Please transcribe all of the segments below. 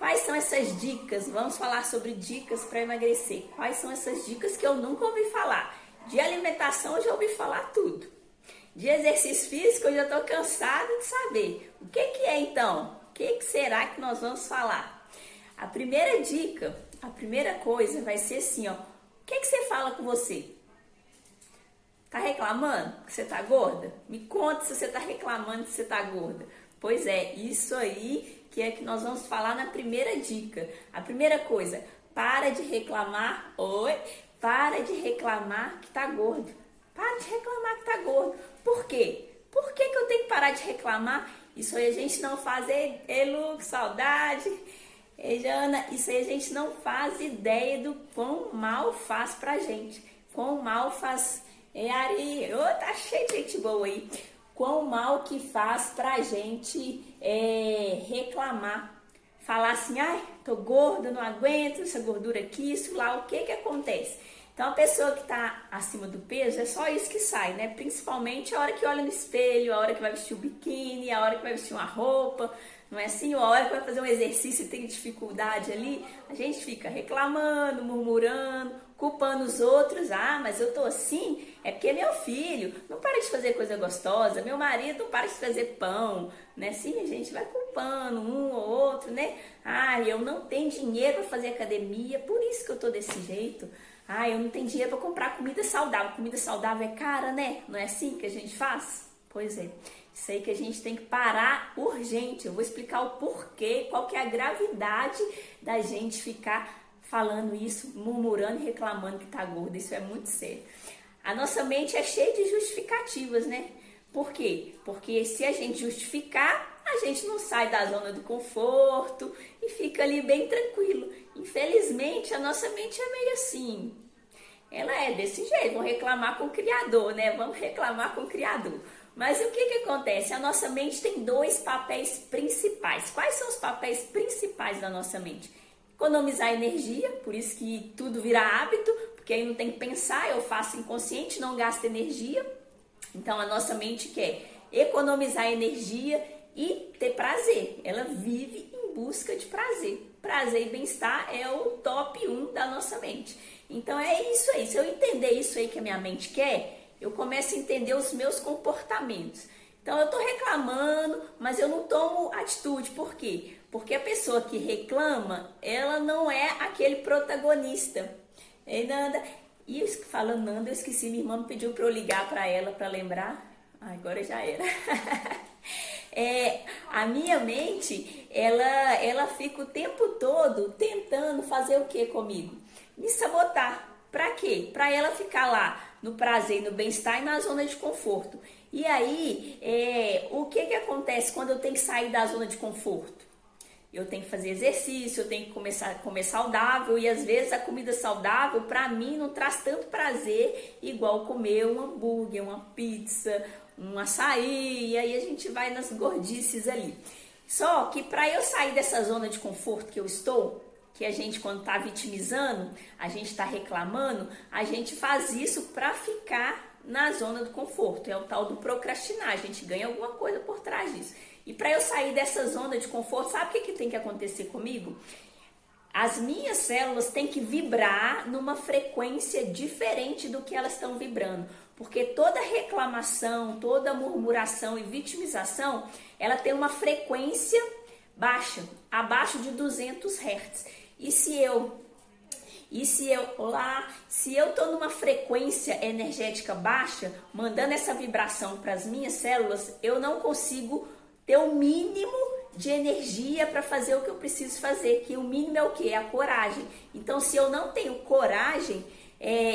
Quais são essas dicas? Vamos falar sobre dicas para emagrecer. Quais são essas dicas que eu nunca ouvi falar? De alimentação eu já ouvi falar tudo. De exercício físico eu já estou cansada de saber. O que é então? O que será que nós vamos falar? A primeira dica, a primeira coisa vai ser assim, ó. O que você fala com você? Tá reclamando que você tá gorda? Me conta se você tá reclamando que você tá gorda. Pois é, isso aí que é que nós vamos falar na primeira dica. A primeira coisa, para de reclamar, para de reclamar que tá gordo. Para de reclamar que tá gordo. Por quê? Por que eu tenho que parar de reclamar? Isso aí a gente não faz, Lu, que saudade. Jana, isso aí a gente não faz ideia do quão mal faz pra gente. Quão mal faz... Ari, tá cheio de gente boa aí. Quão mal que faz pra gente reclamar. Falar assim, ai, tô gorda, não aguento essa gordura aqui, isso lá, o que acontece? Então a pessoa que tá acima do peso, é só isso que sai, né? Principalmente a hora que olha no espelho, a hora que vai vestir o biquíni, a hora que vai vestir uma roupa, não é assim? A hora que vai fazer um exercício e tem dificuldade ali, a gente fica reclamando, murmurando, culpando os outros. Ah, mas eu tô assim, é porque meu filho não para de fazer coisa gostosa, meu marido não para de fazer pão, né? Sim, a gente vai culpando um ou outro, né? Ah, eu não tenho dinheiro para fazer academia, por isso que eu tô desse jeito. Ah, eu não tenho dinheiro para comprar comida saudável. Comida saudável é cara, né? Não é assim que a gente faz? Pois é. Isso aí que a gente tem que parar urgente. Eu vou explicar o porquê, qual que é a gravidade da gente ficar falando isso, murmurando e reclamando que tá gorda. Isso é muito sério. A nossa mente é cheia de justificativas, né? Por quê? Porque se a gente justificar, a gente não sai da zona do conforto e fica ali bem tranquilo. Infelizmente, a nossa mente é meio assim. Ela é desse jeito, vamos reclamar com o Criador, né? Vamos reclamar com o Criador. Mas o que acontece? A nossa mente tem dois papéis principais. Quais são os papéis principais da nossa mente? Economizar energia, por isso que tudo vira hábito, porque aí não tem que pensar, eu faço inconsciente, não gasto energia. Então a nossa mente quer economizar energia e ter prazer. Ela vive em busca de prazer. Prazer e bem-estar é o top 1 da nossa mente. Então é isso aí. Se eu entender isso aí que a minha mente quer, eu começo a entender os meus comportamentos. Então eu tô reclamando, mas eu não tomo atitude. Por quê? Porque a pessoa que reclama, ela não é aquele protagonista. Ei, Nanda. E falando Nanda, eu esqueci, minha irmã me pediu para eu ligar para ela para lembrar. Agora já era. A minha mente, ela fica o tempo todo tentando fazer o que comigo? Me sabotar. Pra quê? Pra ela ficar lá no prazer, no bem-estar e na zona de conforto. E aí, o que acontece quando eu tenho que sair da zona de conforto? Eu tenho que fazer exercício, eu tenho que começar a comer saudável e às vezes a comida saudável pra mim não traz tanto prazer igual comer um hambúrguer, uma pizza, um açaí, e aí a gente vai nas gordices ali. Só que para eu sair dessa zona de conforto que eu estou, que a gente quando está vitimizando, a gente está reclamando, a gente faz isso para ficar na zona do conforto. É o tal do procrastinar, a gente ganha alguma coisa por trás disso. E para eu sair dessa zona de conforto, sabe o que tem que acontecer comigo? As minhas células têm que vibrar numa frequência diferente do que elas estão vibrando. Porque toda reclamação, toda murmuração e vitimização, ela tem uma frequência baixa, abaixo de 200 Hz. E se eu tô numa frequência energética baixa, mandando essa vibração para as minhas células, eu não consigo ter o mínimo de energia para fazer o que eu preciso fazer, que o mínimo é o quê? É a coragem. Então, se eu não tenho coragem,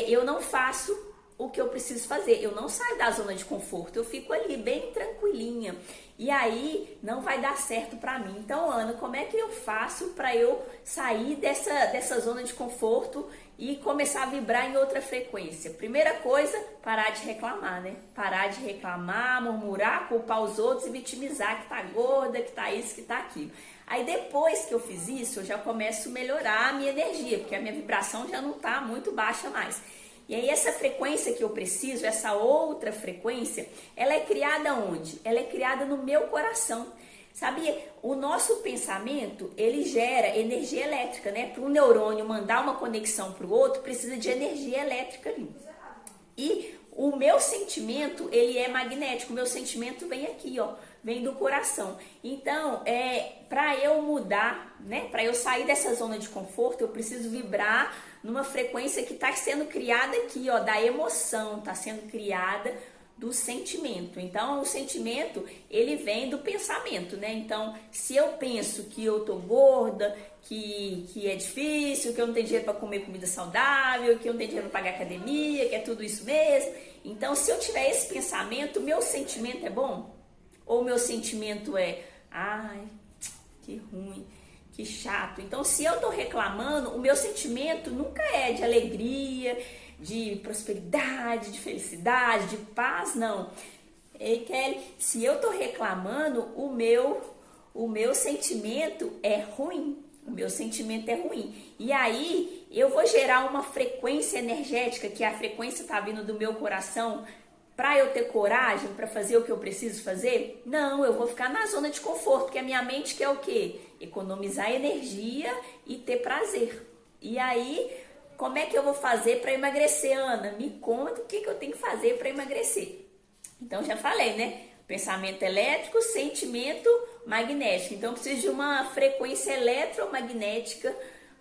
eu não faço o que eu preciso fazer, eu não saio da zona de conforto, eu fico ali bem tranquilinha, e aí não vai dar certo pra mim. Então, Ana, como é que eu faço para eu sair dessa zona de conforto e começar a vibrar em outra frequência? Primeira coisa, parar de reclamar, né? Parar de reclamar, murmurar, culpar os outros e vitimizar que tá gorda, que tá isso, que tá aquilo. Aí depois que eu fiz isso, eu já começo a melhorar a minha energia, porque a minha vibração já não tá muito baixa mais. E aí essa frequência que eu preciso, essa outra frequência, ela é criada onde? Ela é criada no meu coração. Sabia? O nosso pensamento, ele gera energia elétrica, né? Para um neurônio mandar uma conexão para o outro, precisa de energia elétrica ali. E o meu sentimento, ele é magnético. O meu sentimento vem aqui, ó, vem do coração. Então, para eu mudar, né? Para eu sair dessa zona de conforto, eu preciso vibrar numa frequência que está sendo criada aqui, ó, da emoção, está sendo criada do sentimento. Então, o sentimento, ele vem do pensamento, né? Então, se eu penso que eu tô gorda, que é difícil, que eu não tenho dinheiro para comer comida saudável, que eu não tenho dinheiro para pagar academia, que é tudo isso mesmo. Então, se eu tiver esse pensamento, meu sentimento é bom? Ou meu sentimento é, ai, que ruim, que chato. Então, se eu tô reclamando, o meu sentimento nunca é de alegria, de prosperidade, de felicidade, de paz, não. Ei, Kelly, se eu tô reclamando, o meu sentimento é ruim. O meu sentimento é ruim. E aí, eu vou gerar uma frequência energética, que a frequência tá vindo do meu coração, para eu ter coragem para fazer o que eu preciso fazer? Não, eu vou ficar na zona de conforto, porque a minha mente quer o quê? Economizar energia e ter prazer. E aí, como é que eu vou fazer para emagrecer, Ana? Me conta o que eu tenho que fazer para emagrecer. Então, já falei, né? Pensamento elétrico, sentimento magnético. Então, eu preciso de uma frequência eletromagnética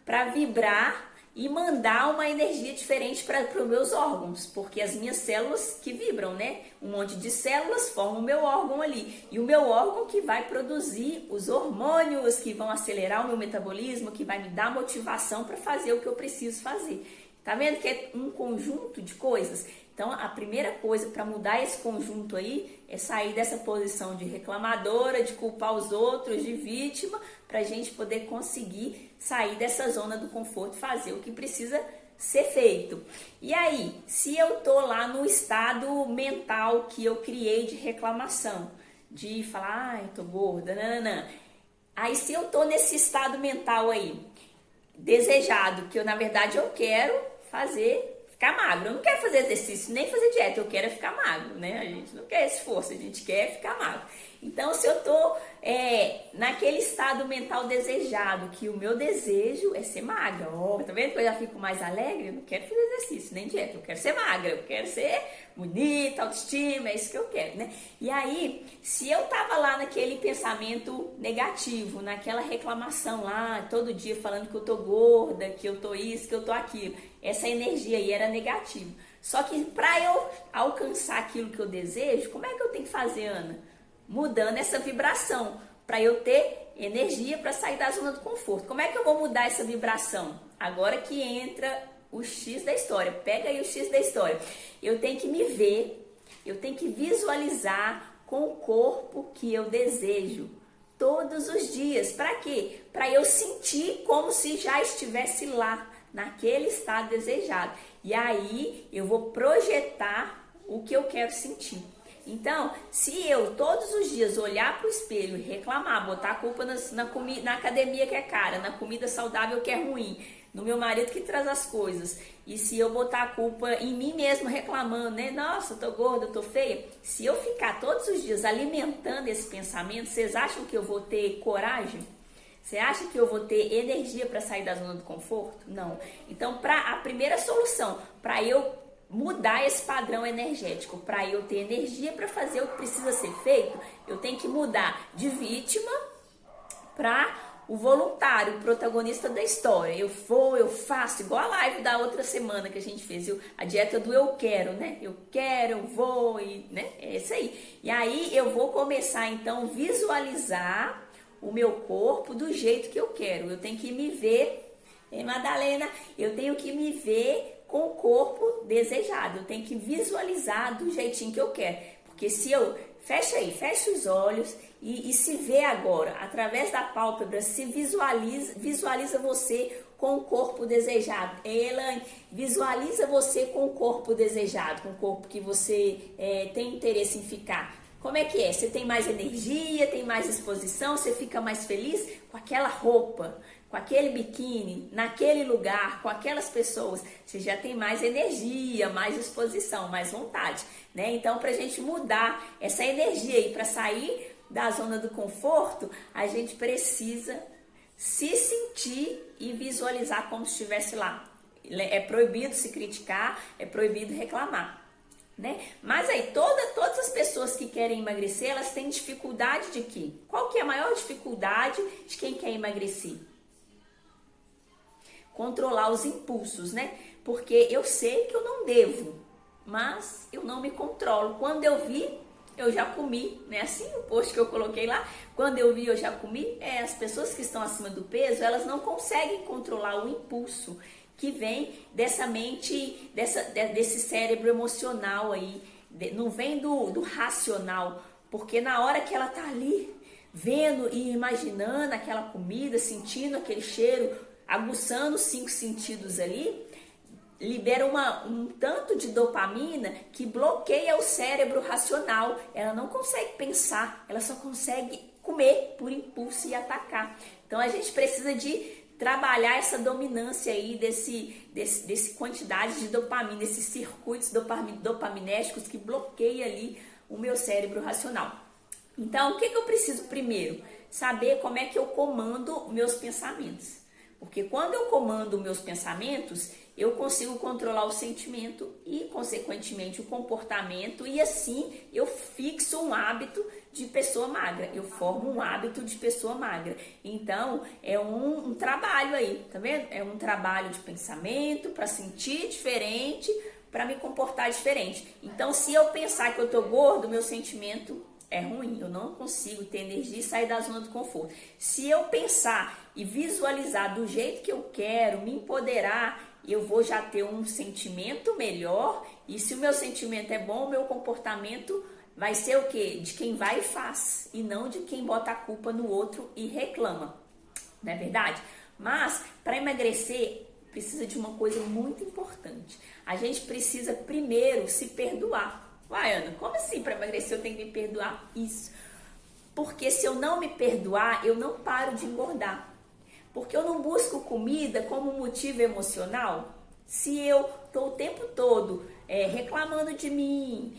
para vibrar e mandar uma energia diferente para os meus órgãos, porque as minhas células que vibram, né? Um monte de células formam o meu órgão ali, e o meu órgão que vai produzir os hormônios que vão acelerar o meu metabolismo, que vai me dar motivação para fazer o que eu preciso fazer. Tá vendo que é um conjunto de coisas? Então, a primeira coisa para mudar esse conjunto aí é sair dessa posição de reclamadora, de culpar os outros, de vítima, para a gente poder conseguir sair dessa zona do conforto e fazer o que precisa ser feito. E aí, se eu tô lá no estado mental que eu criei de reclamação, de falar, ai, tô gorda, nananã. Aí, se eu tô nesse estado mental aí, desejado, que eu, na verdade, eu quero ficar magro. Eu não quero fazer exercício, nem fazer dieta, eu quero ficar magro, né? A gente não quer esforço, a gente quer ficar magro. Então, se eu tô naquele estado mental desejado, que o meu desejo é ser magra, ó, tá vendo que eu já fico mais alegre? Eu não quero fazer exercício, nem dieta, eu quero ser magra, eu quero ser bonita, autoestima, é isso que eu quero, né? E aí, se eu tava lá naquele pensamento negativo, naquela reclamação lá, todo dia falando que eu tô gorda, que eu tô isso, que eu tô aquilo, essa energia aí era negativa. Só que para eu alcançar aquilo que eu desejo, como é que eu tenho que fazer, Ana? Mudando essa vibração, para eu ter energia para sair da zona do conforto. Como é que eu vou mudar essa vibração? Agora que entra o X da história. Pega aí o X da história. Eu tenho que me ver, eu tenho que visualizar com o corpo que eu desejo todos os dias. Para quê? Para eu sentir como se já estivesse lá, naquele estado desejado. E aí eu vou projetar o que eu quero sentir. Então, se eu todos os dias olhar para o espelho e reclamar, botar a culpa na academia que é cara, na comida saudável que é ruim, no meu marido que traz as coisas, e se eu botar a culpa em mim mesmo reclamando, né? Nossa, eu tô gorda, eu tô feia. Se eu ficar todos os dias alimentando esse pensamento, vocês acham que eu vou ter coragem? Você acha que eu vou ter energia para sair da zona do conforto? Não. Então, a primeira solução para eu mudar esse padrão energético, para eu ter energia para fazer o que precisa ser feito, eu tenho que mudar de vítima para o voluntário, o protagonista da história. Eu faço, igual a live da outra semana que a gente fez, a dieta do eu quero, né? Eu quero, eu vou, né? É isso aí. E aí eu vou começar então a visualizar o meu corpo do jeito que eu quero. Eu tenho que me ver, Madalena, eu tenho que me ver com o corpo desejado. Eu tenho que visualizar do jeitinho que eu quero. Porque se eu... Fecha os olhos e se vê agora, através da pálpebra, se visualiza você com o corpo desejado. Elaine, visualiza você com o corpo desejado, com o corpo que você tem interesse em ficar. Como é que é? Você tem mais energia, tem mais disposição, você fica mais feliz com aquela roupa, com aquele biquíni, naquele lugar, com aquelas pessoas. Você já tem mais energia, mais disposição, mais vontade, né? Então, pra gente mudar essa energia aí, pra sair da zona do conforto, a gente precisa se sentir e visualizar como se estivesse lá. É proibido se criticar, é proibido reclamar, né? Mas aí, todas as pessoas que querem emagrecer, elas têm dificuldade de quê? Qual que é a maior dificuldade de quem quer emagrecer? Controlar os impulsos, né? Porque eu sei que eu não devo, mas eu não me controlo. Quando eu vi, eu já comi, né? Assim o post que eu coloquei lá, quando eu vi, eu já comi. As pessoas que estão acima do peso, elas não conseguem controlar o impulso que vem dessa mente, desse cérebro emocional aí, não vem do racional, porque na hora que ela tá ali, vendo e imaginando aquela comida, sentindo aquele cheiro, aguçando os 5 sentidos ali, libera um tanto de dopamina que bloqueia o cérebro racional. Ela não consegue pensar, ela só consegue comer por impulso e atacar. Então a gente precisa de trabalhar essa dominância aí desse quantidade de dopamina, desses circuitos dopaminérgicos que bloqueia ali o meu cérebro racional. Então, o que eu preciso primeiro? Saber como é que eu comando meus pensamentos. Porque quando eu comando meus pensamentos, eu consigo controlar o sentimento e, consequentemente, o comportamento, e assim eu fixo um hábito de pessoa magra, eu formo um hábito de pessoa magra. Então, é um trabalho aí, tá vendo? É um trabalho de pensamento para sentir diferente, para me comportar diferente. Então, se eu pensar que eu tô gordo, meu sentimento é ruim, eu não consigo ter energia e sair da zona do conforto. Se eu pensar e visualizar do jeito que eu quero, me empoderar, eu vou já ter um sentimento melhor, e se o meu sentimento é bom, o meu comportamento vai ser o quê? De quem vai e faz, e não de quem bota a culpa no outro e reclama, não é verdade? Mas, para emagrecer, precisa de uma coisa muito importante. A gente precisa primeiro se perdoar. Uai, Ana, como assim para emagrecer eu tenho que me perdoar? Isso. Porque se eu não me perdoar, eu não paro de engordar. Porque eu não busco comida como motivo emocional. Se eu estou o tempo todo reclamando de mim,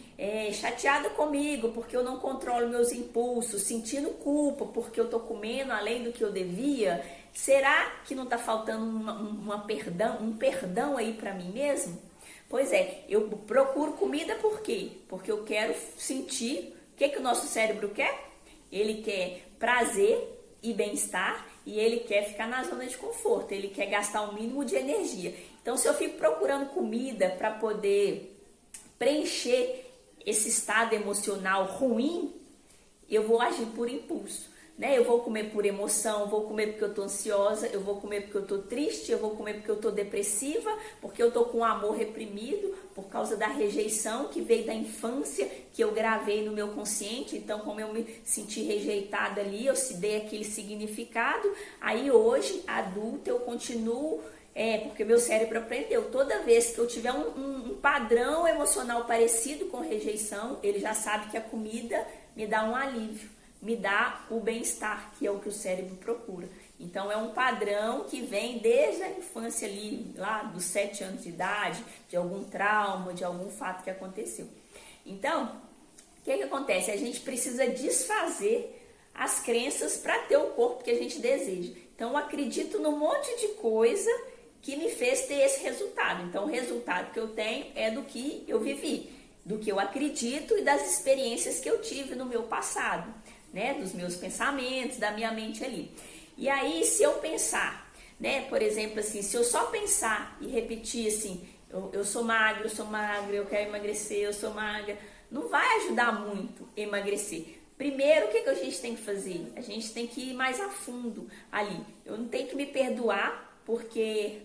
chateada comigo porque eu não controlo meus impulsos, sentindo culpa porque eu estou comendo além do que eu devia, será que não está faltando um perdão aí para mim mesmo? Pois é, eu procuro comida por quê? Porque eu quero sentir. O que o nosso cérebro quer? Ele quer prazer e bem-estar, e ele quer ficar na zona de conforto, ele quer gastar o mínimo de energia. Então, se eu fico procurando comida para poder preencher esse estado emocional ruim, eu vou agir por impulso, né? Eu vou comer por emoção, vou comer porque eu tô ansiosa, eu vou comer porque eu tô triste, eu vou comer porque eu tô depressiva, porque eu tô com o amor reprimido por causa da rejeição que veio da infância, que eu gravei no meu consciente. Então, como eu me senti rejeitada ali, eu dei aquele significado. Aí hoje, adulta, eu continuo, porque meu cérebro aprendeu. Toda vez que eu tiver um padrão emocional parecido com rejeição, ele já sabe que a comida me dá um alívio, me dá o bem-estar, que é o que o cérebro procura. Então, é um padrão que vem desde a infância ali, lá dos 7 anos de idade, de algum trauma, de algum fato que aconteceu. Então, o que acontece? A gente precisa desfazer as crenças para ter o corpo que a gente deseja. Então, eu acredito num monte de coisa que me fez ter esse resultado. Então, o resultado que eu tenho é do que eu vivi, do que eu acredito e das experiências que eu tive no meu passado, né? Dos meus pensamentos, da minha mente ali. E aí, se eu pensar, né? Por exemplo, assim, se eu só pensar e repetir assim, eu sou magra, eu quero emagrecer, eu sou magra, não vai ajudar muito a emagrecer. Primeiro, o que a gente tem que fazer? A gente tem que ir mais a fundo ali. Eu não tenho que me perdoar porque...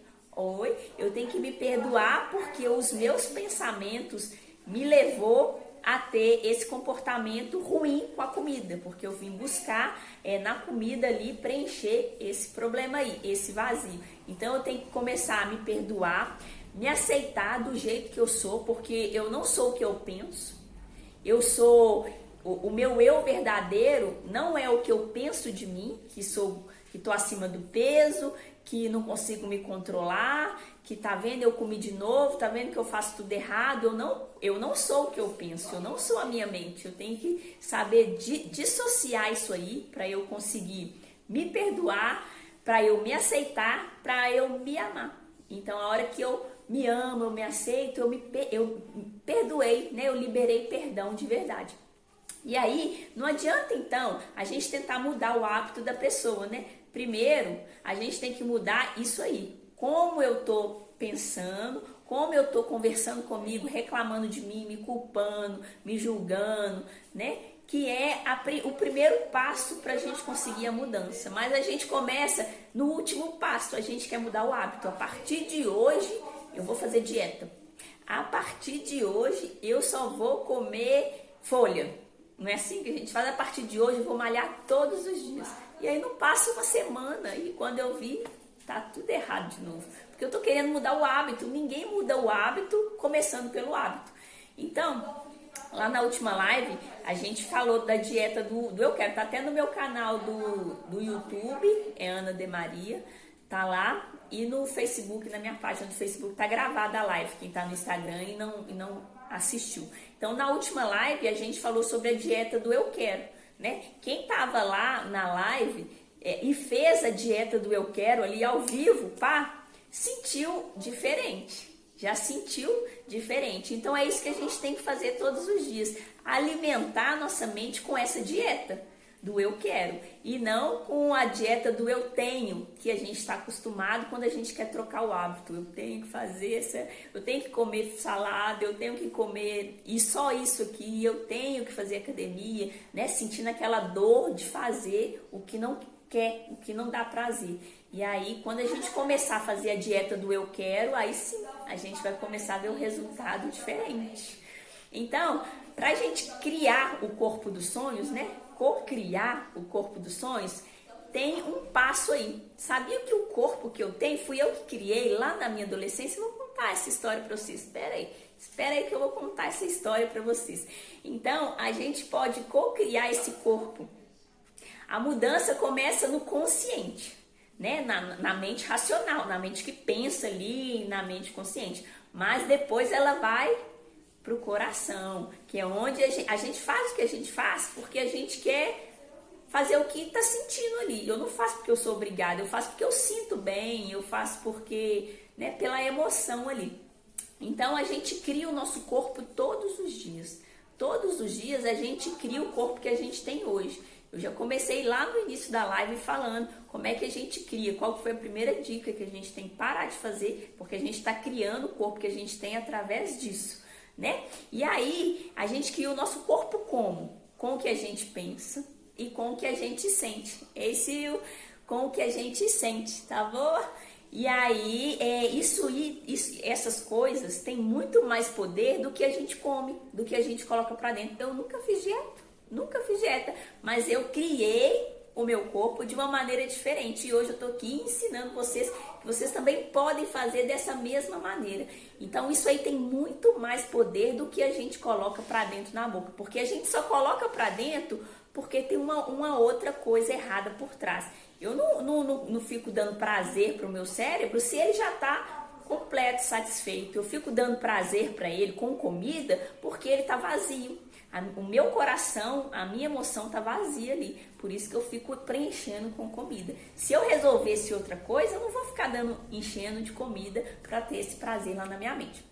eu tenho que me perdoar porque os meus pensamentos me levou a ter esse comportamento ruim com a comida, porque eu vim buscar na comida ali preencher esse problema aí, esse vazio. Então eu tenho que começar a me perdoar, me aceitar do jeito que eu sou, porque eu não sou o que eu penso, eu sou... O meu eu verdadeiro não é o que eu penso de mim, que sou que tô acima do peso, que não consigo me controlar, que tá vendo, eu comi de novo, tá vendo que eu faço tudo errado. Eu não sou o que eu penso, eu não sou a minha mente. Eu tenho que saber dissociar isso aí para eu conseguir me perdoar, para eu me aceitar, para eu me amar. Então, a hora que eu me amo, eu me aceito, eu perdoei, né? Eu liberei perdão de verdade. E aí, não adianta então a gente tentar mudar o hábito da pessoa, né? Primeiro, a gente tem que mudar isso aí. Como eu tô pensando, como eu tô conversando comigo, reclamando de mim, me culpando, me julgando, né? Que é o primeiro passo para a gente conseguir a mudança. Mas a gente começa no último passo, a gente quer mudar o hábito. A partir de hoje, eu vou fazer dieta. A partir de hoje, eu só vou comer folha. Não é assim que a gente faz? A partir de hoje eu vou malhar todos os dias. E aí não passa uma semana e quando eu vi, tá tudo errado de novo. Porque eu tô querendo mudar o hábito. Ninguém muda o hábito começando pelo hábito. Então, lá na última live, a gente falou da dieta do Eu Quero. Tá até no meu canal do YouTube, é Ana de Maria. Tá lá. E no Facebook, na minha página do Facebook, tá gravada a live. Quem tá no Instagram e não assistiu. Então, na última live, a gente falou sobre a dieta do Eu Quero, né? Quem tava lá na live e fez a dieta do Eu Quero ali ao vivo, pá, sentiu diferente. Já sentiu diferente. Então, é isso que a gente tem que fazer todos os dias. Alimentar a nossa mente com essa dieta do eu quero. E não com a dieta do eu tenho, que a gente está acostumado quando a gente quer trocar o hábito. Eu tenho que fazer eu tenho que comer salada, eu tenho que comer e só isso aqui, eu tenho que fazer academia, né? Sentindo aquela dor de fazer o que não quer, o que não dá prazer. E aí, quando a gente começar a fazer a dieta do eu quero, aí sim, a gente vai começar a ver o resultado diferente. Então, pra gente criar o corpo dos sonhos, né? Co-criar o corpo dos sonhos, tem um passo aí. Sabia que o corpo que eu tenho, fui eu que criei lá na minha adolescência? Eu vou contar essa história pra vocês. Espera aí que eu vou contar essa história pra vocês. Então, a gente pode co-criar esse corpo. A mudança começa no consciente, né? Na mente racional, na mente que pensa ali, na mente consciente. Mas depois ela vai pro coração, que é onde a gente faz o que a gente faz, porque a gente quer fazer o que tá sentindo ali. Eu não faço porque eu sou obrigada, eu faço porque eu sinto bem, eu faço porque, né, pela emoção ali. Então a gente cria o nosso corpo todos os dias. Todos os dias a gente cria o corpo que a gente tem hoje. Eu já comecei lá no início da live falando como é que a gente cria, qual foi a primeira dica que a gente tem que parar de fazer, porque a gente está criando o corpo que a gente tem através disso, né? E aí a gente cria o nosso corpo como? Com o que a gente pensa e com o que a gente sente. Com o que a gente sente, tá bom? E aí essas coisas têm muito mais poder do que a gente come, do que a gente coloca pra dentro. Eu nunca fiz dieta, mas eu criei o meu corpo de uma maneira diferente. E hoje eu tô aqui ensinando vocês que vocês também podem fazer dessa mesma maneira. Então isso aí tem muito mais poder do que a gente coloca pra dentro na boca. Porque a gente só coloca pra dentro porque tem uma outra coisa errada por trás. Eu não fico dando prazer pro meu cérebro se ele já tá completo, satisfeito. Eu fico dando prazer pra ele com comida porque ele tá vazio. O meu coração, a minha emoção tá vazia ali. Por isso que eu fico preenchendo com comida. Se eu resolvesse outra coisa, eu não vou ficar enchendo de comida para ter esse prazer lá na minha mente.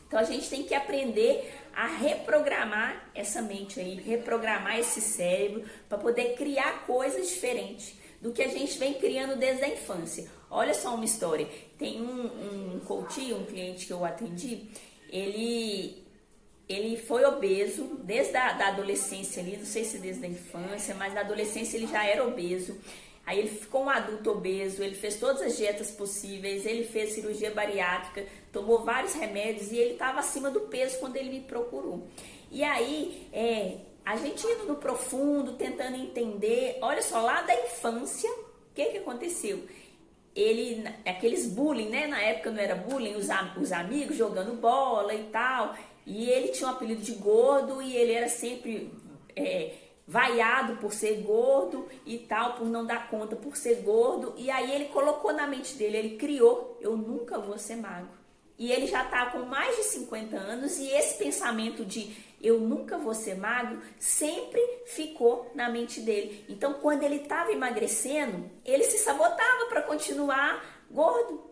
Então a gente tem que aprender a reprogramar essa mente aí, reprogramar esse cérebro para poder criar coisas diferentes do que a gente vem criando desde a infância. Olha só uma história. Tem um coach, um cliente que eu atendi, ele foi obeso desde a adolescência ali, não sei se desde a infância, mas na adolescência ele já era obeso. Aí ele ficou um adulto obeso, ele fez todas as dietas possíveis, ele fez cirurgia bariátrica, tomou vários remédios e ele estava acima do peso quando ele me procurou. E aí, a gente indo no profundo, tentando entender, olha só, lá da infância, o que aconteceu? Aqueles bullying, né? Na época não era bullying, os amigos jogando bola e tal. E ele tinha um apelido de gordo e ele era sempre vaiado por ser gordo e tal, por não dar conta, por ser gordo. E aí ele colocou na mente dele, ele criou, eu nunca vou ser magro. E ele já está com mais de 50 anos e esse pensamento de eu nunca vou ser magro sempre ficou na mente dele. Então, quando ele estava emagrecendo, ele se sabotava para continuar gordo,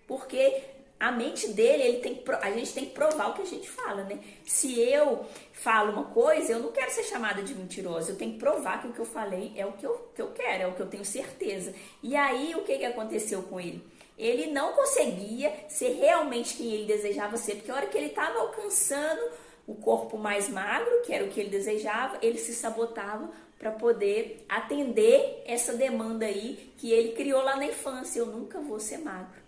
porque a mente dele, a gente tem que provar o que a gente fala, né? Se eu falo uma coisa, eu não quero ser chamada de mentirosa, eu tenho que provar que o que eu falei é o que eu quero, é o que eu tenho certeza. E aí, o que aconteceu com ele? Ele não conseguia ser realmente quem ele desejava ser, porque a hora que ele estava alcançando o corpo mais magro, que era o que ele desejava, ele se sabotava para poder atender essa demanda aí que ele criou lá na infância, eu nunca vou ser magro.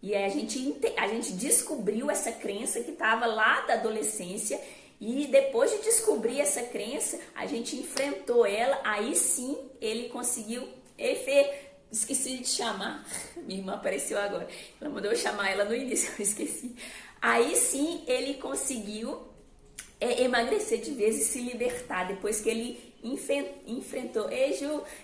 E aí a gente descobriu essa crença que estava lá da adolescência e depois de descobrir essa crença, a gente enfrentou ela, aí sim ele conseguiu, esqueci de chamar, minha irmã apareceu agora, ela mandou eu chamar ela no início, eu esqueci. Aí sim ele conseguiu emagrecer de vez e se libertar, depois que ele enfrentou,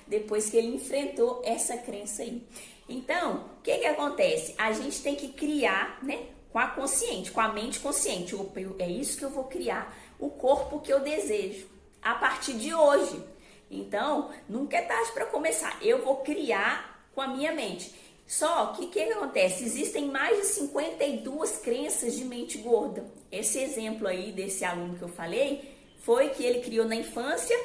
depois que ele enfrentou essa crença aí. Então, o que acontece? A gente tem que criar, né, com a consciente, com a mente consciente. É isso que eu vou criar, o corpo que eu desejo, a partir de hoje. Então, nunca é tarde para começar. Eu vou criar com a minha mente. Só que o que acontece? Existem mais de 52 crenças de mente gorda. Esse exemplo aí desse aluno que eu falei, foi que ele criou na infância,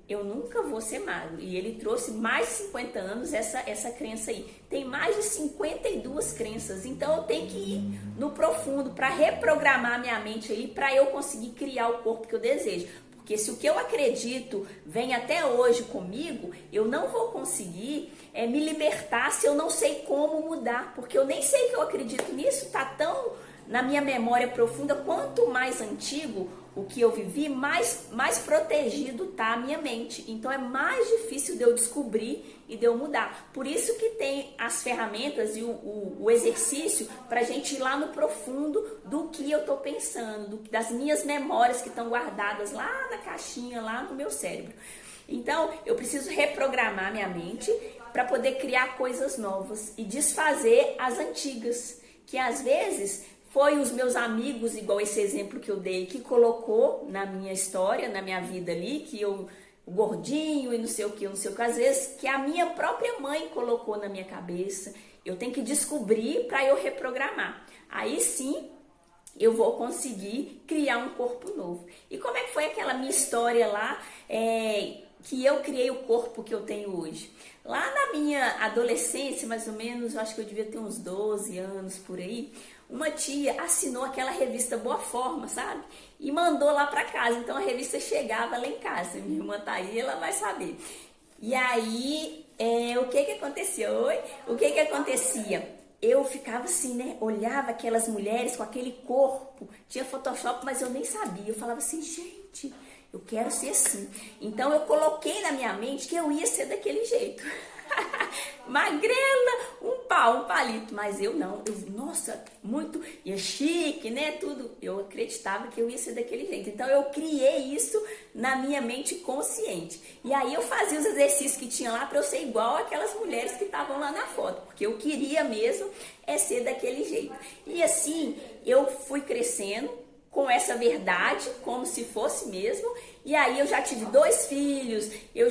eu nunca vou ser magro. E ele trouxe mais de 50 anos essa crença aí. Tem mais de 52 crenças. Então eu tenho que ir no profundo para reprogramar minha mente aí para eu conseguir criar o corpo que eu desejo. Porque se o que eu acredito vem até hoje comigo, eu não vou conseguir me libertar se eu não sei como mudar. Porque eu nem sei que eu acredito nisso, tá tão na minha memória profunda. Quanto mais antigo o que eu vivi, mais protegido tá a minha mente. Então é mais difícil de eu descobrir e de eu mudar. Por isso que tem as ferramentas e o exercício pra gente ir lá no profundo do que eu tô pensando, das minhas memórias que estão guardadas lá na caixinha, lá no meu cérebro. Então eu preciso reprogramar minha mente para poder criar coisas novas e desfazer as antigas, que às vezes foi os meus amigos, igual esse exemplo que eu dei, que colocou na minha história, na minha vida ali, que eu, o gordinho e não sei o que, às vezes, que a minha própria mãe colocou na minha cabeça. Eu tenho que descobrir para eu reprogramar. Aí sim, eu vou conseguir criar um corpo novo. E como é que foi aquela minha história lá, que eu criei o corpo que eu tenho hoje? Lá na minha adolescência, mais ou menos, eu acho que eu devia ter uns 12 anos por aí, uma tia assinou aquela revista Boa Forma, sabe? E mandou lá para casa. Então a revista chegava lá em casa. Minha irmã tá aí, ela vai saber. E aí, o que aconteceu? O que acontecia? Eu ficava assim, né? Olhava aquelas mulheres com aquele corpo. Tinha Photoshop, mas eu nem sabia. Eu falava assim, gente, eu quero ser assim. Então eu coloquei na minha mente que eu ia ser daquele jeito. Magrela, um palito, mas eu não, nossa, muito, e chique, né, tudo, eu acreditava que eu ia ser daquele jeito, então eu criei isso na minha mente consciente, e aí eu fazia os exercícios que tinha lá para eu ser igual aquelas mulheres que estavam lá na foto, porque eu queria mesmo ser daquele jeito, e assim, eu fui crescendo com essa verdade, como se fosse mesmo, e aí eu já tive 2 filhos, eu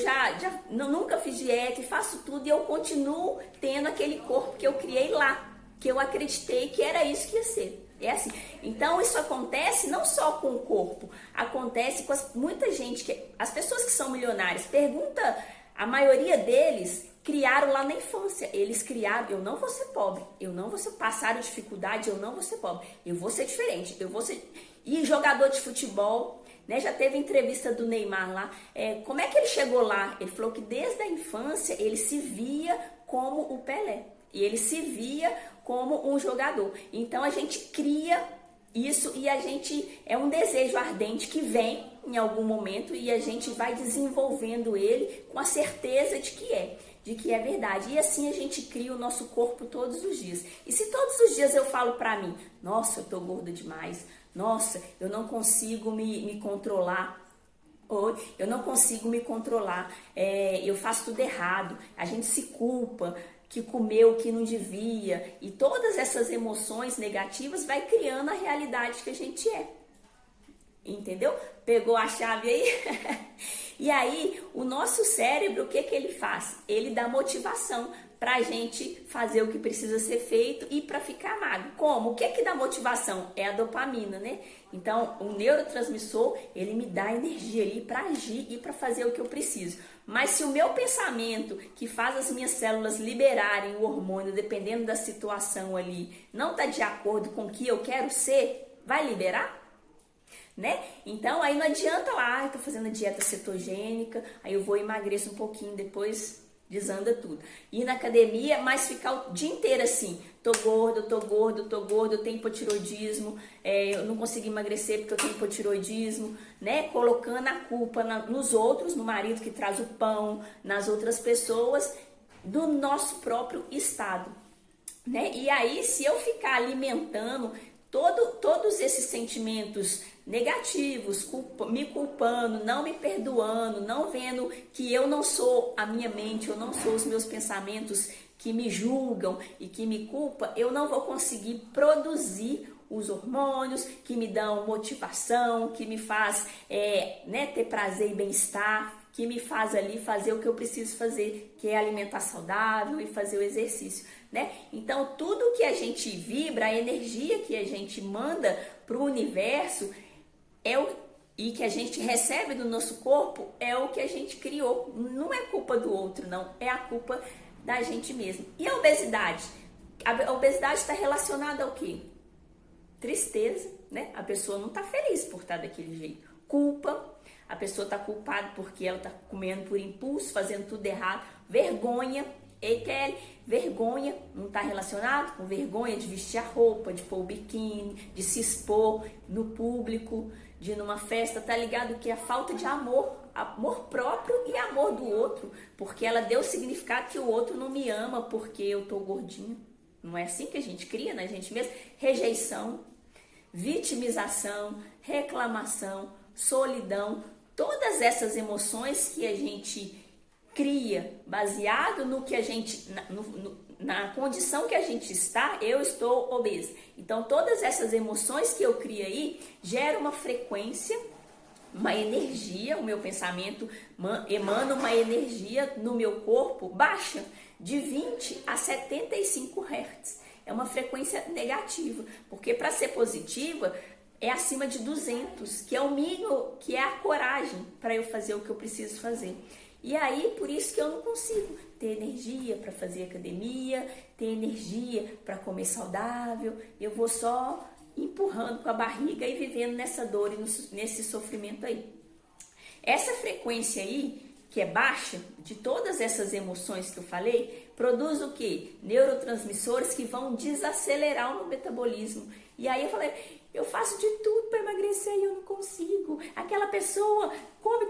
nunca fiz dieta e faço tudo, e eu continuo tendo aquele corpo que eu criei lá, que eu acreditei que era isso que ia ser. É assim. Então isso acontece não só com o corpo, acontece com muita gente, as pessoas que são milionárias, pergunta, a maioria deles criaram lá na infância, eles criaram, eu não vou ser pobre, eu não vou ser, passaram dificuldade, eu não vou ser pobre, eu vou ser diferente, eu vou ser... E jogador de futebol, né, já teve entrevista do Neymar lá, como é que ele chegou lá? Ele falou que desde a infância ele se via como o Pelé, e ele se via como um jogador. Então a gente cria isso e a gente, é um desejo ardente que vem em algum momento e a gente vai desenvolvendo ele com a certeza de que é verdade. E assim a gente cria o nosso corpo todos os dias. E se todos os dias eu falo pra mim, nossa, eu tô gorda demais, nossa, eu não consigo me controlar, Eu não consigo me controlar, eu faço tudo errado, a gente se culpa, que comeu o que não devia, e todas essas emoções negativas vai criando a realidade que a gente é. Entendeu? Pegou a chave aí? E aí, o nosso cérebro, o que ele faz? Ele dá motivação para a gente fazer o que precisa ser feito e para ficar magro. Como? O que dá motivação? É a dopamina, né? Então, o neurotransmissor, ele me dá energia ali para agir e para fazer o que eu preciso. Mas se o meu pensamento, que faz as minhas células liberarem o hormônio, dependendo da situação ali, não está de acordo com o que eu quero ser, vai liberar? Né? Então, aí não adianta lá, eu tô fazendo a dieta cetogênica, aí eu vou e emagreço um pouquinho, depois desanda tudo. Ir na academia, mas ficar o dia inteiro assim, tô gordo, eu tenho hipotiroidismo, eu não consigo emagrecer porque eu tenho hipotiroidismo, né? Colocando a culpa nos outros, no marido que traz o pão, nas outras pessoas, do nosso próprio estado, né? E aí, se eu ficar alimentando todos esses sentimentos negativos, me culpando, não me perdoando, não vendo que eu não sou a minha mente, eu não sou os meus pensamentos que me julgam e que me culpam, eu não vou conseguir produzir os hormônios que me dão motivação, que me faz ter prazer e bem-estar, que me faz ali fazer o que eu preciso fazer, que é alimentar saudável e fazer o exercício, né? Então, tudo que a gente vibra, a energia que a gente manda para o universo e que a gente recebe do nosso corpo é o que a gente criou. Não é culpa do outro, não. É a culpa da gente mesmo. E a obesidade? A obesidade está relacionada ao quê? Tristeza, né? A pessoa não está feliz por estar daquele jeito. Culpa. A pessoa está culpada porque ela está comendo por impulso, fazendo tudo errado. Vergonha. Ei, Kelly, vergonha não está relacionado com vergonha de vestir a roupa, de pôr o biquíni, de se expor no público, de ir numa festa, tá ligado que é a falta de amor próprio e amor do outro, porque ela deu o significado que o outro não me ama porque eu tô gordinho. Não é assim que a gente cria na gente mesmo? Rejeição, vitimização, reclamação, solidão, todas essas emoções que a gente cria baseado no que a gente, na condição que a gente está, eu estou obesa. Então, todas essas emoções que eu crio aí geram uma frequência, uma energia, o meu pensamento emana uma energia no meu corpo baixa, de 20 a 75 Hz. É uma frequência negativa, porque para ser positiva é acima de 200, que é o mínimo, que é a coragem para eu fazer o que eu preciso fazer. E aí, por isso que eu não consigo ter energia para fazer academia, ter energia para comer saudável, eu vou só empurrando com a barriga e vivendo nessa dor e nesse sofrimento aí. Essa frequência aí, que é baixa, de todas essas emoções que eu falei, produz o quê? Neurotransmissores que vão desacelerar o meu metabolismo. E aí eu falei, eu faço de tudo para emagrecer e eu não consigo. Aquela pessoa come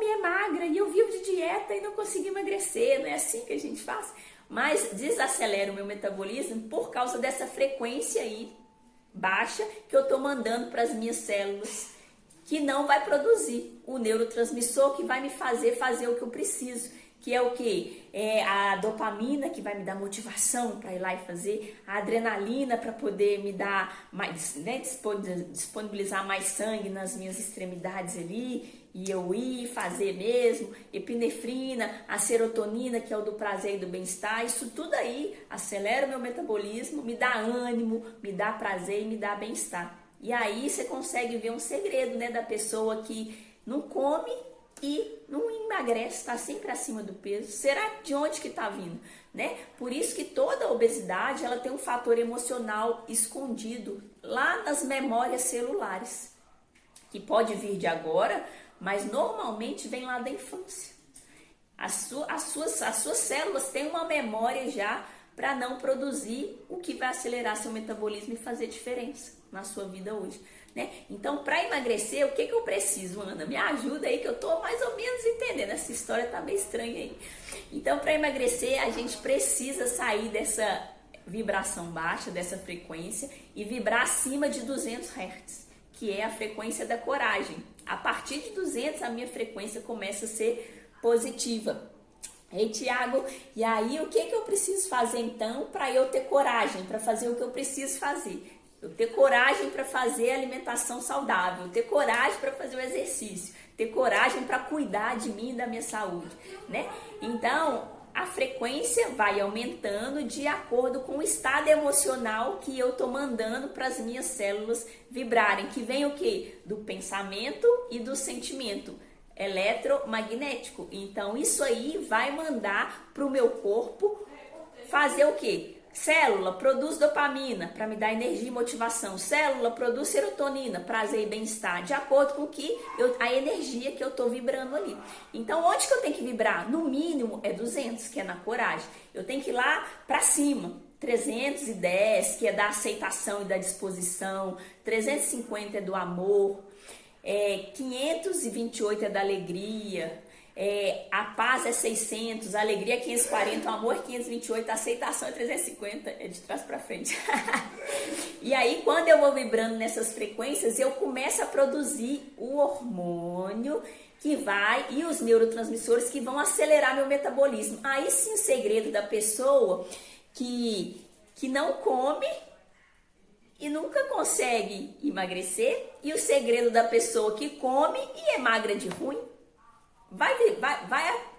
e é magra e eu vivo de dieta e não consigo emagrecer. Não é assim que a gente faz? Mas desacelera o meu metabolismo por causa dessa frequência aí baixa que eu estou mandando para as minhas células, que não vai produzir o neurotransmissor que vai me fazer o que eu preciso, que é o quê? É a dopamina, que vai me dar motivação para ir lá e fazer, a adrenalina para poder me dar mais, né, disponibilizar mais sangue nas minhas extremidades ali, e eu ir fazer mesmo, epinefrina, a serotonina, que é o do prazer e do bem-estar, isso tudo aí acelera o meu metabolismo, me dá ânimo, me dá prazer e me dá bem-estar. E aí você consegue ver um segredo, né, da pessoa que não come e não emagrece, está sempre acima do peso. Será de onde que está vindo, né? Por isso que toda obesidade ela tem um fator emocional escondido lá nas memórias celulares, que pode vir de agora, mas normalmente vem lá da infância. As suas células têm uma memória já para não produzir o que vai acelerar seu metabolismo e fazer diferença na sua vida hoje, né? Então, para emagrecer, o que eu preciso, Ana? Me ajuda aí que eu tô mais ou menos entendendo. Essa história tá meio estranha aí. Então, para emagrecer, a gente precisa sair dessa vibração baixa, dessa frequência, e vibrar acima de 200 Hz, que é a frequência da coragem. A partir de 200, a minha frequência começa a ser positiva. Ei, Tiago, e aí o que eu preciso fazer então para eu ter coragem para fazer o que eu preciso fazer? Eu ter coragem para fazer alimentação saudável, ter coragem para fazer o exercício, ter coragem para cuidar de mim e da minha saúde, né? Então, a frequência vai aumentando de acordo com o estado emocional que eu tô mandando para as minhas células vibrarem, que vem o quê? Do pensamento e do sentimento eletromagnético. Então, isso aí vai mandar para o meu corpo fazer o quê? Célula produz dopamina para me dar energia e motivação. Célula produz serotonina, prazer e bem-estar, de acordo com a energia que eu estou vibrando ali. Então, onde que eu tenho que vibrar? No mínimo é 200, que é na coragem. Eu tenho que ir lá para cima. 310, que é da aceitação e da disposição. 350 é do amor. 528 é da alegria. A paz é 600, a alegria é 540, o amor é 528, a aceitação é 350, é de trás para frente. E aí, quando eu vou vibrando nessas frequências, eu começo a produzir o hormônio e os neurotransmissores que vão acelerar meu metabolismo. Aí sim, o segredo da pessoa que não come e nunca consegue emagrecer, e o segredo da pessoa que come e é magra de ruim. Vai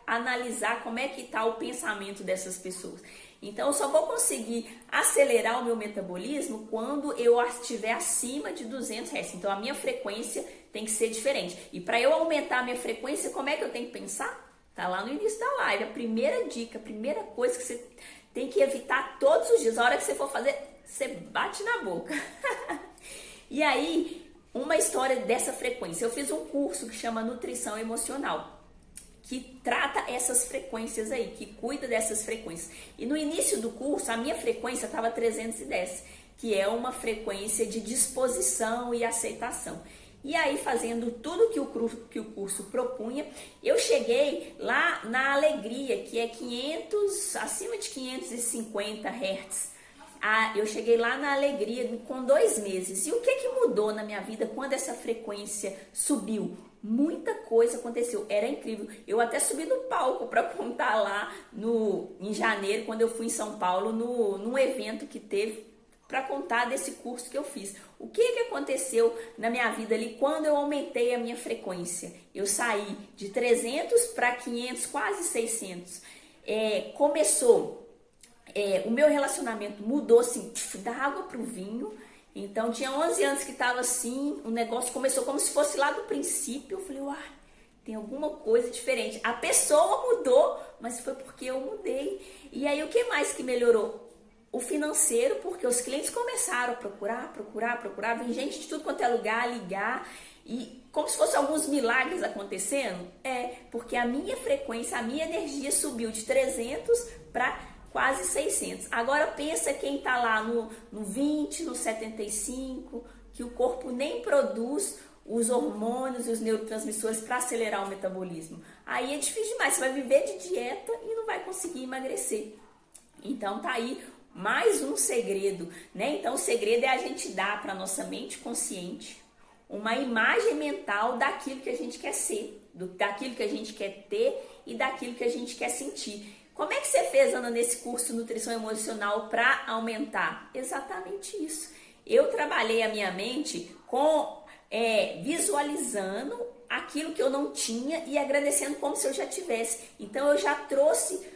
analisar como é que está o pensamento dessas pessoas. Então, eu só vou conseguir acelerar o meu metabolismo quando eu estiver acima de 200 Hz. Então, a minha frequência tem que ser diferente. E para eu aumentar a minha frequência, como é que eu tenho que pensar? Tá lá no início da live. A primeira dica, a primeira coisa que você tem que evitar todos os dias. A hora que você for fazer, você bate na boca. E aí, uma história dessa frequência. Eu fiz um curso que chama Nutrição Emocional, que trata essas frequências aí, que cuida dessas frequências. E no início do curso, a minha frequência estava 310, que é uma frequência de disposição e aceitação. E aí, fazendo tudo que o curso propunha, eu cheguei lá na alegria, que é acima de 550 Hz. Eu cheguei lá na alegria com 2 meses. E o que mudou na minha vida quando essa frequência subiu? Muita coisa aconteceu, era incrível. Eu até subi no palco para contar lá em janeiro, quando eu fui em São Paulo, num evento que teve, para contar desse curso que eu fiz. O que aconteceu na minha vida ali quando eu aumentei a minha frequência? Eu saí de 300 para 500, quase 600. O meu relacionamento mudou assim, da água para o vinho. Então, tinha 11 anos que estava assim, o negócio começou como se fosse lá do princípio. Eu falei, tem alguma coisa diferente. A pessoa mudou, mas foi porque eu mudei. E aí, o que mais que melhorou? O financeiro, porque os clientes começaram a procurar. Vem gente de tudo quanto é lugar, ligar. E como se fossem alguns milagres acontecendo. Porque a minha frequência, a minha energia subiu de 300 para quase 600. Agora pensa quem está lá no 20, no 75, que o corpo nem produz os hormônios e os neurotransmissores para acelerar o metabolismo. Aí é difícil demais, você vai viver de dieta e não vai conseguir emagrecer. Então tá aí mais um segredo, né? Então o segredo é a gente dar para nossa mente consciente uma imagem mental daquilo que a gente quer ser, daquilo que a gente quer ter e daquilo que a gente quer sentir. Como é que você fez, Ana, nesse curso Nutrição Emocional para aumentar? Exatamente isso. Eu trabalhei a minha mente visualizando aquilo que eu não tinha e agradecendo como se eu já tivesse. Então, eu já trouxe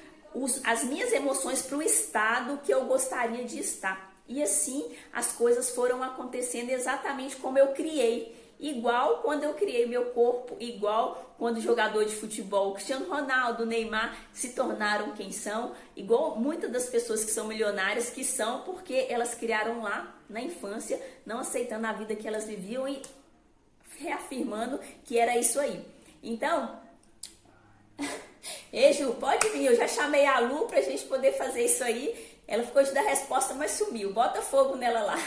as minhas emoções para o estado que eu gostaria de estar. E assim, as coisas foram acontecendo exatamente como eu criei. Igual quando eu criei meu corpo, igual quando o jogador de futebol, Cristiano Ronaldo, Neymar, se tornaram quem são, igual muitas das pessoas que são milionárias que são porque elas criaram lá na infância, não aceitando a vida que elas viviam e reafirmando que era isso aí. Então, Ju, pode vir, eu já chamei a Lu pra gente poder fazer isso aí. Ela ficou de dar resposta, mas sumiu. Bota fogo nela lá.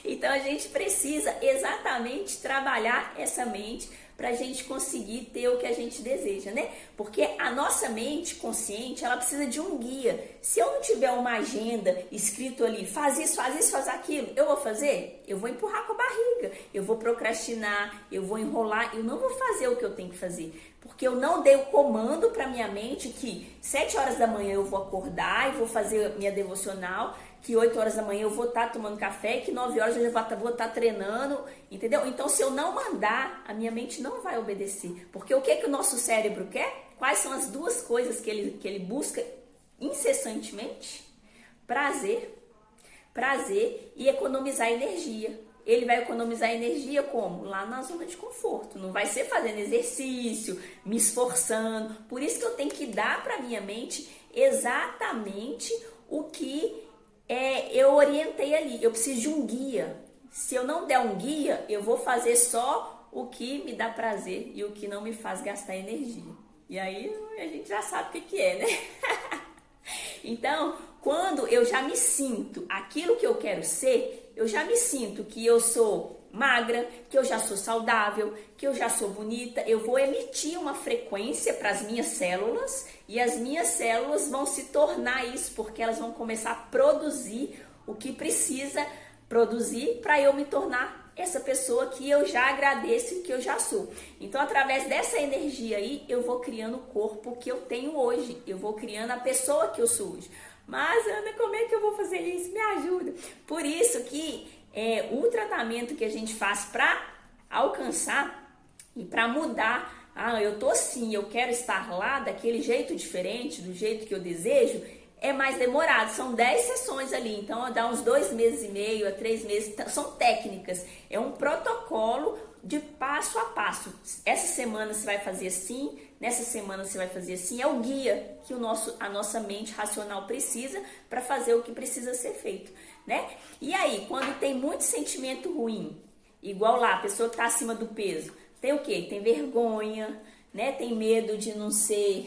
Então a gente precisa exatamente trabalhar essa mente para a gente conseguir ter o que a gente deseja, né? Porque a nossa mente consciente, ela precisa de um guia. Se eu não tiver uma agenda escrito ali, faz isso, faz aquilo, eu vou fazer? Eu vou empurrar com a barriga, eu vou procrastinar, eu vou enrolar, eu não vou fazer o que eu tenho que fazer. Porque eu não dei o comando para minha mente que 7 horas da manhã eu vou acordar e vou fazer minha devocional, que 8 horas da manhã eu vou estar tomando café, que 9 horas eu vou estar treinando, entendeu? Então, se eu não mandar, a minha mente não vai obedecer. Porque o que o nosso cérebro quer? Quais são as duas coisas que ele busca incessantemente? Prazer e economizar energia. Ele vai economizar energia como? Lá na zona de conforto. Não vai ser fazendo exercício, me esforçando. Por isso que eu tenho que dar para minha mente exatamente o que eu orientei ali. Eu preciso de um guia. Se eu não der um guia, eu vou fazer só o que me dá prazer e o que não me faz gastar energia. E aí a gente já sabe o que é, né? Então, quando eu já me sinto aquilo que eu quero ser, eu já me sinto que eu sou magra, que eu já sou saudável, que eu já sou bonita, eu vou emitir uma frequência para as minhas células e as minhas células vão se tornar isso, porque elas vão começar a produzir o que precisa produzir para eu me tornar essa pessoa que eu já agradeço e que eu já sou. Então, através dessa energia aí, eu vou criando o corpo que eu tenho hoje, eu vou criando a pessoa que eu sou hoje. Mas, Ana, como é que eu vou fazer isso? Me ajuda. Por isso que o tratamento que a gente faz para alcançar e para mudar, eu tô assim, eu quero estar lá daquele jeito diferente, do jeito que eu desejo, é mais demorado, são 10 sessões ali, então dá uns 2 meses e meio a 3 meses, são técnicas, é um protocolo de passo a passo. Essa semana você vai fazer assim, nessa semana você vai fazer assim, é o guia que a nossa mente racional precisa para fazer o que precisa ser feito, né? E aí, quando tem muito sentimento ruim, igual lá, a pessoa que está acima do peso, tem o quê? Tem vergonha, né? Tem medo de não ser,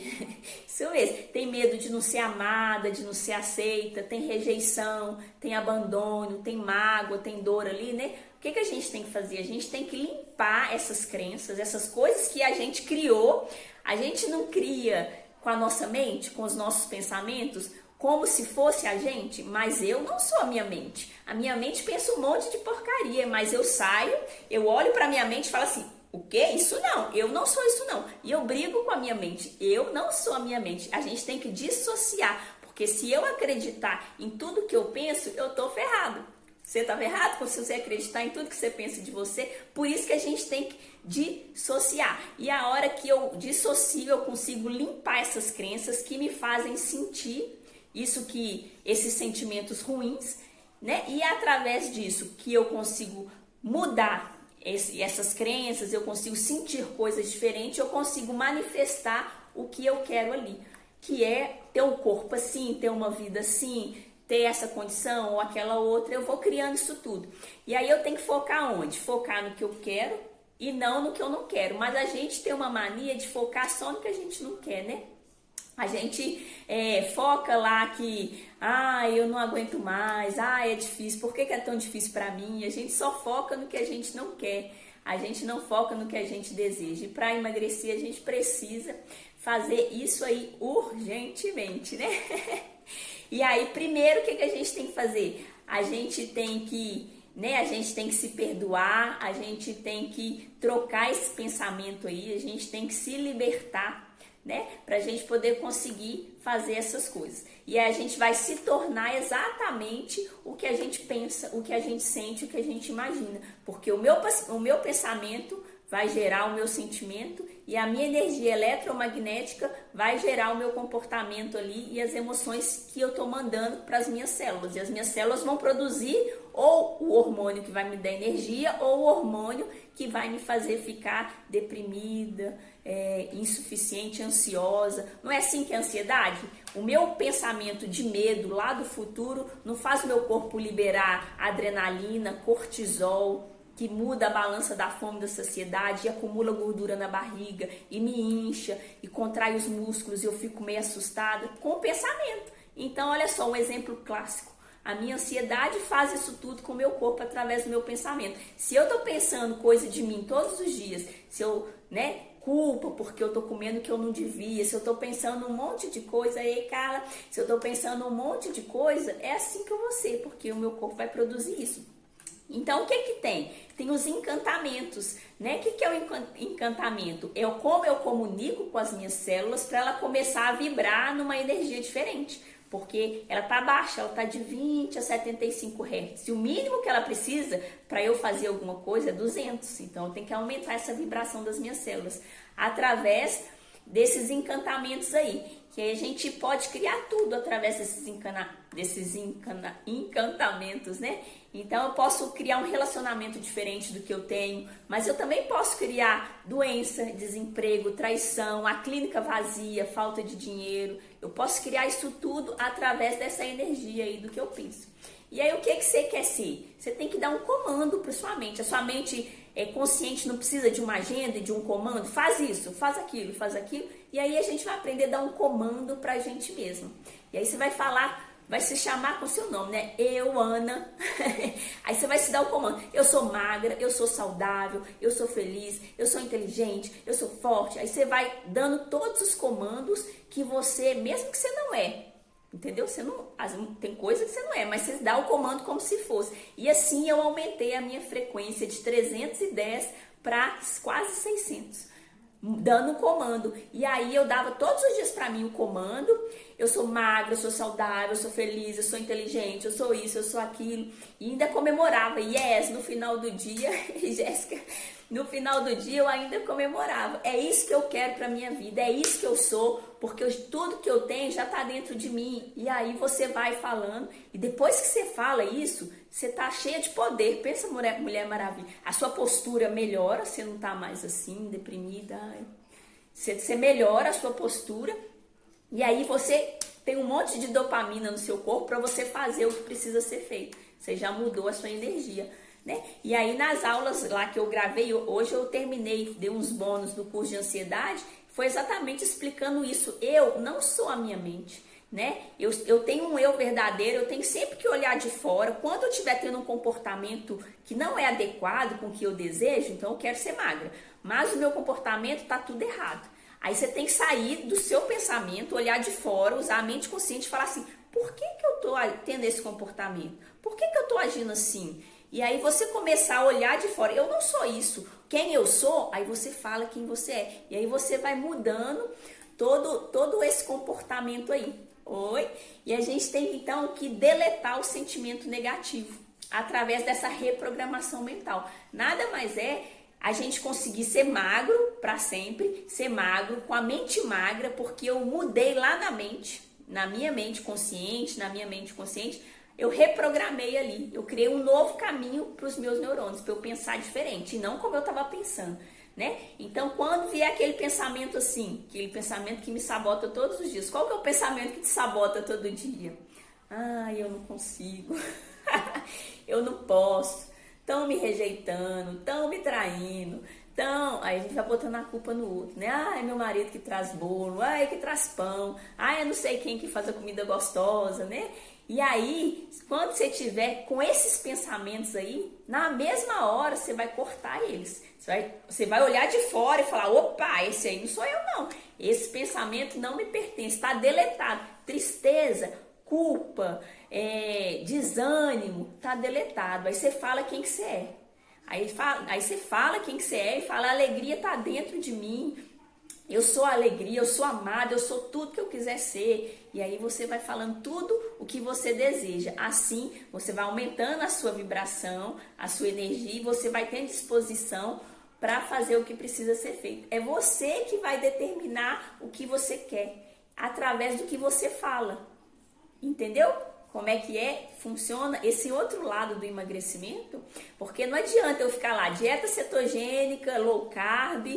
isso mesmo, tem medo de não ser amada, de não ser aceita, tem rejeição, tem abandono, tem mágoa, tem dor ali, né? O que a gente tem que fazer? A gente tem que limpar essas crenças, essas coisas que a gente criou. A gente não cria com a nossa mente, com os nossos pensamentos, como se fosse a gente, mas eu não sou a minha mente. A minha mente pensa um monte de porcaria, mas eu saio, eu olho para a minha mente e falo assim, o quê? Isso não, eu não sou isso não. E eu brigo com a minha mente, eu não sou a minha mente. A gente tem que dissociar, porque se eu acreditar em tudo que eu penso, eu tô ferrado. Você tá ferrado se você acreditar em tudo que você pensa de você. Por isso que a gente tem que dissociar. E a hora que eu dissocio, eu consigo limpar essas crenças que me fazem sentir esses sentimentos ruins, né? E é através disso que eu consigo mudar essas crenças, eu consigo sentir coisas diferentes, eu consigo manifestar o que eu quero ali, que é ter um corpo assim, ter uma vida assim, ter essa condição ou aquela outra. Eu vou criando isso tudo. E aí eu tenho que focar onde? Focar no que eu quero e não no que eu não quero. Mas a gente tem uma mania de focar só no que a gente não quer, né? A gente foca lá que, eu não aguento mais, é difícil, por que é tão difícil para mim? A gente só foca no que a gente não quer, a gente não foca no que a gente deseja. E para emagrecer a gente precisa fazer isso aí urgentemente, né? E aí, primeiro, o que a gente tem que fazer? A gente tem que se perdoar, a gente tem que trocar esse pensamento aí, a gente tem que se libertar, né? Pra gente poder conseguir fazer essas coisas. E aí a gente vai se tornar exatamente o que a gente pensa, o que a gente sente, o que a gente imagina. Porque o meu pensamento vai gerar o meu sentimento e a minha energia eletromagnética vai gerar o meu comportamento ali e as emoções que eu tô mandando para as minhas células. E as minhas células vão produzir ou o hormônio que vai me dar energia ou o hormônio que vai me fazer ficar deprimida, insuficiente, ansiosa. Não é assim que é a ansiedade? O meu pensamento de medo lá do futuro não faz o meu corpo liberar adrenalina, cortisol, que muda a balança da fome e da saciedade e acumula gordura na barriga e me incha e contrai os músculos e eu fico meio assustada com o pensamento. Então, olha só, um exemplo clássico. A minha ansiedade faz isso tudo com o meu corpo através do meu pensamento. Se eu tô pensando coisa de mim todos os dias, se eu né? Culpa porque eu tô comendo o que eu não devia, se eu tô pensando um monte de coisa, aí, Carla, se eu tô pensando um monte de coisa, é assim que eu vou ser, porque o meu corpo vai produzir isso. Então, o que que tem? Tem os encantamentos, né? O que que é o encantamento? É como eu comunico com as minhas células para ela começar a vibrar numa energia diferente. Porque ela tá baixa, ela tá de 20 a 75 Hz. E o mínimo que ela precisa para eu fazer alguma coisa é 200. Então, eu tenho que aumentar essa vibração das minhas células através desses encantamentos aí. Que aí a gente pode criar tudo através desses encantamentos, né? Então eu posso criar um relacionamento diferente do que eu tenho, mas eu também posso criar doença, desemprego, traição, a clínica vazia, falta de dinheiro. Eu posso criar isso tudo através dessa energia aí do que eu penso. E aí o que você quer ser? Você tem que dar um comando para sua mente. A sua mente consciente não precisa de uma agenda e de um comando. Faz isso, faz aquilo, faz aquilo. E aí a gente vai aprender a dar um comando para a gente mesmo. E aí você vai falar, vai se chamar com seu nome, né? Eu, Ana. Aí você vai se dar o comando. Eu sou magra, eu sou saudável, eu sou feliz, eu sou inteligente, eu sou forte. Aí você vai dando todos os comandos que você, mesmo que você não é. Entendeu? Você não, tem coisa que você não é, mas você dá o comando como se fosse. E assim eu aumentei a minha frequência de 310 para quase 600. Dando o comando. E aí eu dava todos os dias para mim o comando. Eu sou magra, eu sou saudável, eu sou feliz, eu sou inteligente, eu sou isso, eu sou aquilo. E ainda comemorava. Yes, no final do dia, Jéssica, no final do dia eu ainda comemorava. É isso que eu quero para minha vida, é isso que eu sou, porque tudo que eu tenho já está dentro de mim. E aí você vai falando, e depois que você fala isso, você tá cheia de poder. Pensa, Mulher Maravilha. A sua postura melhora, você não tá mais assim, deprimida. Você melhora a sua postura, e aí você tem um monte de dopamina no seu corpo para você fazer o que precisa ser feito. Você já mudou a sua energia, né? E aí nas aulas lá que eu gravei, hoje eu terminei, dei uns bônus do curso de ansiedade, foi exatamente explicando isso. Eu não sou a minha mente, né? Eu tenho um eu verdadeiro, eu tenho sempre que olhar de fora. Quando eu estiver tendo um comportamento que não é adequado com o que eu desejo, então eu quero ser magra, mas o meu comportamento tá tudo errado. Aí você tem que sair do seu pensamento, olhar de fora, usar a mente consciente e falar assim, por que que eu tô tendo esse comportamento? Por que que eu tô agindo assim? E aí você começar a olhar de fora, eu não sou isso, quem eu sou? Aí você fala quem você é. E aí você vai mudando todo esse comportamento aí. Oi? E a gente tem então que deletar o sentimento negativo através dessa reprogramação mental. Nada mais é a gente conseguir ser magro para sempre, ser magro com a mente magra, porque eu mudei lá na mente, na minha mente consciente, eu reprogramei ali, eu criei um novo caminho para os meus neurônios, para eu pensar diferente, e não como eu estava pensando, né? Então, quando vier aquele pensamento assim, aquele pensamento que me sabota todos os dias, qual que é o pensamento que te sabota todo dia? Ah, eu não consigo, eu não posso, estão me rejeitando, estão me traindo, aí a gente vai botando a culpa no outro, né? Ah, é meu marido que traz bolo, ah, é que traz pão, ah, eu não sei quem que faz a comida gostosa, né? E aí, quando você tiver com esses pensamentos aí, na mesma hora você vai cortar eles. Você vai olhar de fora e falar, opa, esse aí não sou eu não. Esse pensamento não me pertence, está deletado. Tristeza, culpa, desânimo, está deletado. Aí você fala quem que você é. Aí você fala quem que você é e fala, a alegria está dentro de mim. Eu sou a alegria, eu sou amada, eu sou tudo que eu quiser ser. E aí você vai falando tudo o que você deseja. Assim, você vai aumentando a sua vibração, a sua energia, e você vai ter disposição para fazer o que precisa ser feito. É você que vai determinar o que você quer, através do que você fala. Entendeu? Como é que funciona esse outro lado do emagrecimento? Porque não adianta eu ficar lá, dieta cetogênica, low carb,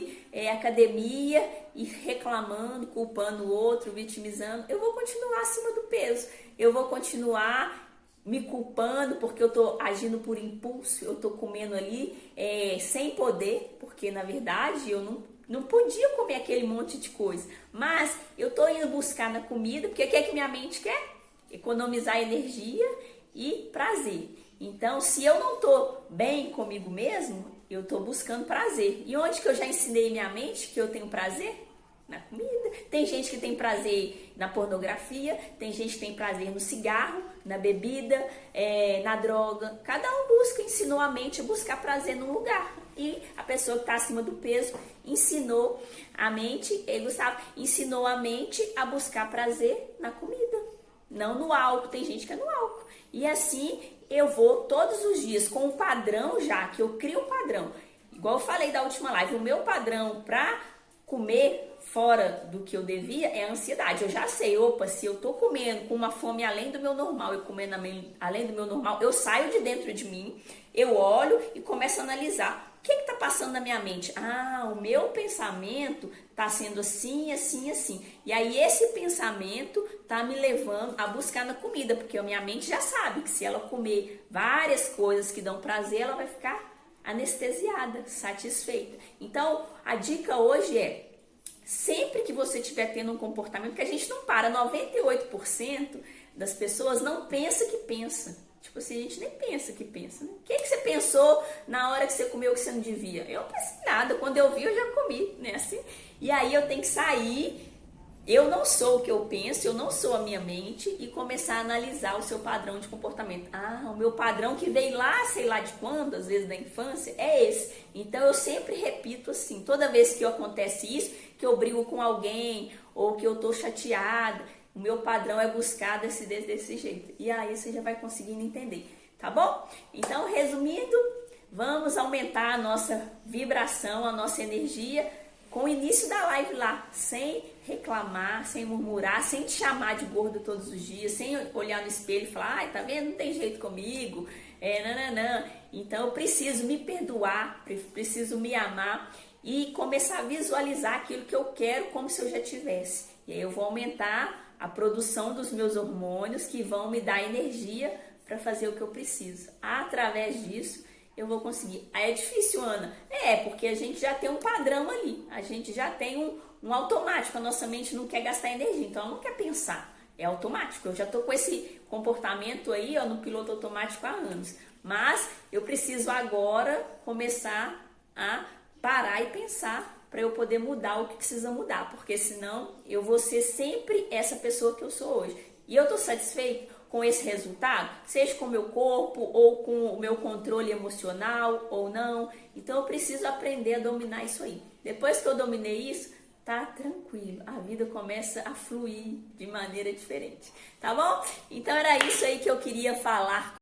academia, e reclamando, culpando o outro, vitimizando. Eu vou continuar acima do peso. Eu vou continuar me culpando porque eu estou agindo por impulso, eu estou comendo ali sem poder, porque na verdade eu não podia comer aquele monte de coisa. Mas eu estou indo buscar na comida, porque o que é que minha mente quer? Economizar energia e prazer. Então, se eu não estou bem comigo mesmo, Eu estou buscando prazer. E onde que eu já ensinei minha mente que eu tenho prazer? Na comida. Tem gente que tem prazer na pornografia, tem gente que tem prazer no cigarro, na bebida, na droga. Cada um ensinou a mente a buscar prazer num lugar. E a pessoa que está acima do peso ensinou a mente, Gustavo, ensinou a mente a buscar prazer na comida, não no álcool. Tem gente que é no álcool. E assim eu vou todos os dias com um padrão, já que eu crio um padrão. Igual eu falei da última live, o meu padrão para comer fora do que eu devia é a ansiedade. Eu já sei, opa, se eu tô comendo com uma fome além do meu normal e comendo além do meu normal, eu saio de dentro de mim, eu olho e começo a analisar. O que tá passando na minha mente? Ah, o meu pensamento tá sendo assim, assim, assim. E aí esse pensamento tá me levando a buscar na comida, porque a minha mente já sabe que se ela comer várias coisas que dão prazer, ela vai ficar anestesiada, satisfeita. Então, a dica hoje é, sempre que você estiver tendo um comportamento, que a gente não para, 98% das pessoas não pensa que pensa. Tipo assim, a gente nem pensa que pensa, né? O que você pensou na hora que você comeu que você não devia? Eu não pensei nada, quando eu vi eu já comi, né? Assim, e aí eu tenho que sair, eu não sou o que eu penso, eu não sou a minha mente, e começar a analisar o seu padrão de comportamento. Ah, o meu padrão que veio lá, sei lá de quando, às vezes da infância, é esse. Então eu sempre repito assim, toda vez que acontece isso, que eu brigo com alguém, ou que eu tô chateada, o meu padrão é buscar desse jeito. E aí você já vai conseguindo entender, tá bom? Então, resumindo, vamos aumentar a nossa vibração, a nossa energia, com o início da live lá, sem reclamar, sem murmurar, sem te chamar de gordo todos os dias, sem olhar no espelho e falar, ai, tá vendo, não tem jeito comigo, nananã. Então eu preciso me perdoar, preciso me amar e começar a visualizar aquilo que eu quero como se eu já tivesse. E aí eu vou aumentar a produção dos meus hormônios que vão me dar energia para fazer o que eu preciso. Através disso, eu vou conseguir. Aí é difícil, Ana? Porque a gente já tem um padrão ali. A gente já tem um automático. A nossa mente não quer gastar energia, então ela não quer pensar. É automático. Eu já tô com esse comportamento aí, ó, no piloto automático há anos. Mas eu preciso agora começar a parar e pensar para eu poder mudar o que precisa mudar, porque senão eu vou ser sempre essa pessoa que eu sou hoje. E eu tô satisfeito com esse resultado, seja com o meu corpo ou com o meu controle emocional ou não. Então eu preciso aprender a dominar isso aí. Depois que eu dominei isso, tá tranquilo, a vida começa a fluir de maneira diferente, tá bom? Então era isso aí que eu queria falar